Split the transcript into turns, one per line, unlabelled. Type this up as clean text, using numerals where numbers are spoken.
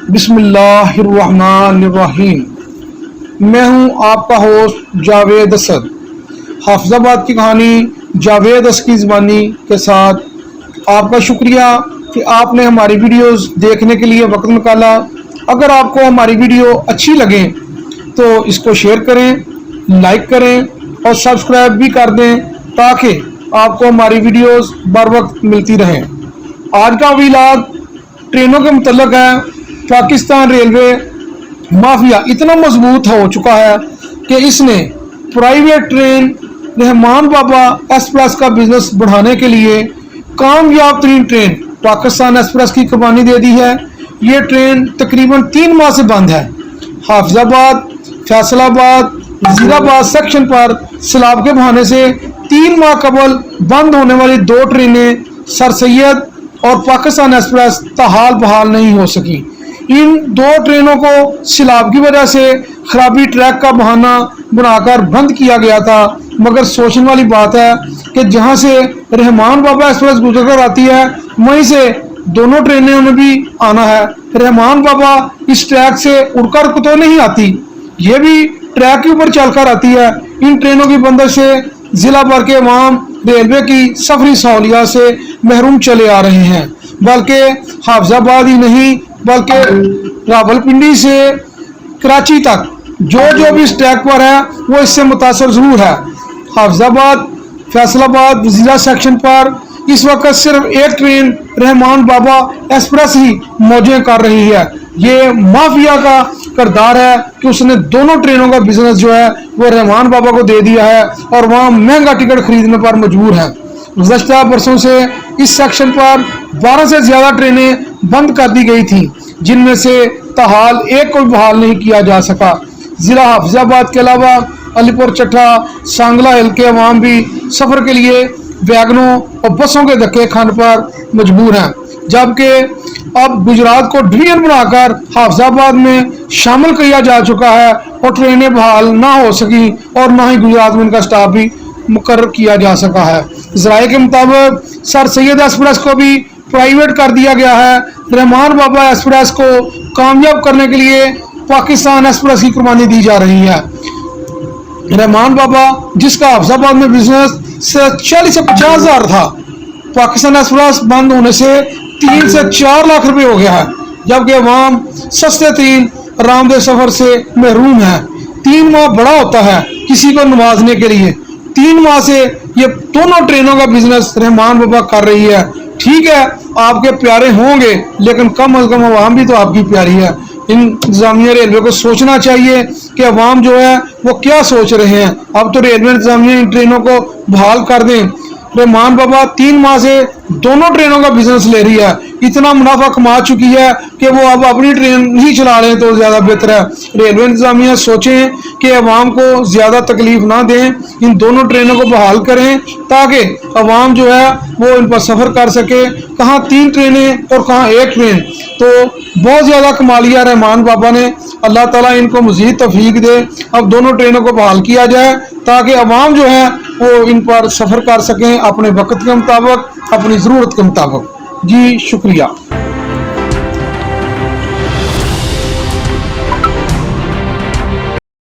بسم اللہ الرحمن الرحیم۔ میں ہوں آپ کا ہوسٹ جاوید اسد۔ حافظ آباد کی کہانی جاوید اسد کی زبانی کے ساتھ آپ کا شکریہ کہ آپ نے ہماری ویڈیوز دیکھنے کے لیے وقت نکالا۔ اگر آپ کو ہماری ویڈیو اچھی لگیں تو اس کو شیئر کریں، لائک کریں اور سبسکرائب بھی کر دیں تاکہ آپ کو ہماری ویڈیوز بر وقت ملتی رہیں۔ آج کا ویلاگ ٹرینوں کے متعلق ہے۔ پاکستان ریلوے مافیا اتنا مضبوط ہو چکا ہے کہ اس نے پرائیویٹ ٹرین رحمان بابا ایکسپریس کا بزنس بڑھانے کے لیے کامیاب ترین ٹرین پاکستان ایکسپریس کی قربانی دے دی ہے۔ یہ ٹرین تقریباً 3 ماہ سے بند ہے۔ حافظ آباد، فیصل آباد، وزیر آباد سیکشن پر سیلاب کے بہانے سے 3 ماہ قبل بند ہونے والی 2 ٹرینیں سر سید اور پاکستان ایکسپریس تاحال بحال نہیں ہو سکی۔ ان 2 ٹرینوں کو سیلاب کی وجہ سے خرابی ٹریک کا بہانہ بنا کر بند کیا گیا تھا، مگر سوچنے والی بات ہے کہ جہاں سے رحمان بابا ایکسپریس گزر کر آتی ہے وہیں سے دونوں ٹرینوں نے بھی آنا ہے۔ رحمان بابا اس ٹریک سے اڑ کر تو نہیں آتی، یہ بھی ٹریک کے اوپر چل کر آتی ہے۔ ان ٹرینوں کی بندش سے ضلع بھر کے عوام ریلوے کی سفری سہولیات سے محروم چلے آ رہے ہیں۔ بلکہ حافظ آباد ہی نہیں بلکہ راولپنڈی سے کراچی تک جو بھی اس ٹریک پر ہے وہ اس سے متاثر ضرور ہے۔ حافظ آباد، فیصل آباد، وزیرا سیکشن پر اس وقت صرف ایک ٹرین رحمان بابا ایکسپریس ہی موجیں کر رہی ہے۔ یہ مافیا کا کردار ہے کہ اس نے دونوں ٹرینوں کا بزنس جو ہے وہ رحمان بابا کو دے دیا ہے اور وہاں مہنگا ٹکٹ خریدنے پر مجبور ہے۔ گزشتہ برسوں سے اس سیکشن پر 12 سے زیادہ ٹرینیں بند کر دی گئی تھیں، جن میں سے تاحال ایک کو بحال نہیں کیا جا سکا۔ ضلع حافظ آباد کے علاوہ علی پور چٹھا، سانگلہ ہل کے عوام بھی سفر کے لیے ویگنوں اور بسوں کے دھکے کھانے پر مجبور ہیں، جبکہ اب گجرات کو ڈویژن بنا کر حافظ آباد میں شامل کیا جا چکا ہے اور ٹرینیں بحال نہ ہو سکی اور نہ ہی گجرات میں ان کا اسٹاف بھی مقرر کیا جا سکا ہے۔ ذرائع کے مطابق سر سید ایکسپریس کو بھی پرائیویٹ کر دیا گیا ہے۔ رحمان بابا ایکسپریس کو کامیاب کرنے کے لیے پاکستان ایکسپریس کی قربانی دی جا رہی ہے۔ رحمان بابا جس کا حافظ آباد میں بزنس 40 سے 50 ہزار تھا، پاکستان ایکسپریس بند ہونے سے 3 سے 4 لاکھ روپے ہو گیا ہے، جبکہ عوام سستے ترین آرام دہ سفر سے محروم ہے۔ 3 ماہ بڑا ہوتا ہے کسی کو نوازنے کے لیے۔ 3 ماہ سے یہ دونوں ٹرینوں کا بزنس رحمان بابا کر رہی ہے۔ ٹھیک ہے آپ کے پیارے ہوں گے لیکن کم از کم عوام بھی تو آپ کی پیاری ہے۔ انتظامیہ ریلوے کو سوچنا چاہیے کہ عوام جو ہے وہ کیا سوچ رہے ہیں۔ اب تو ریلوے انتظامیہ ان ٹرینوں کو بحال کر دیں۔ رحمان بابا 3 ماہ سے دونوں ٹرینوں کا بزنس لے رہی ہے، اتنا منافع کما چکی ہے کہ وہ اب اپنی ٹرین نہیں چلا رہے تو زیادہ بہتر ہے۔ ریلوے انتظامیہ سوچیں کہ عوام کو زیادہ تکلیف نہ دیں، ان دونوں ٹرینوں کو بحال کریں تاکہ عوام جو ہے وہ ان پر سفر کر سکے۔ کہاں 3 ٹرینیں اور کہاں 1 ٹرین، تو بہت زیادہ کما لیا رحمان بابا نے۔ اللہ تعالیٰ ان کو مزید توفیق دے، اب دونوں ٹرینوں کو بحال کیا جائے تاکہ عوام جو ہے وہ ان پر سفر کر سکیں اپنے وقت کے مطابق، اپنی ضرورت کے مطابق۔ جی شکریہ۔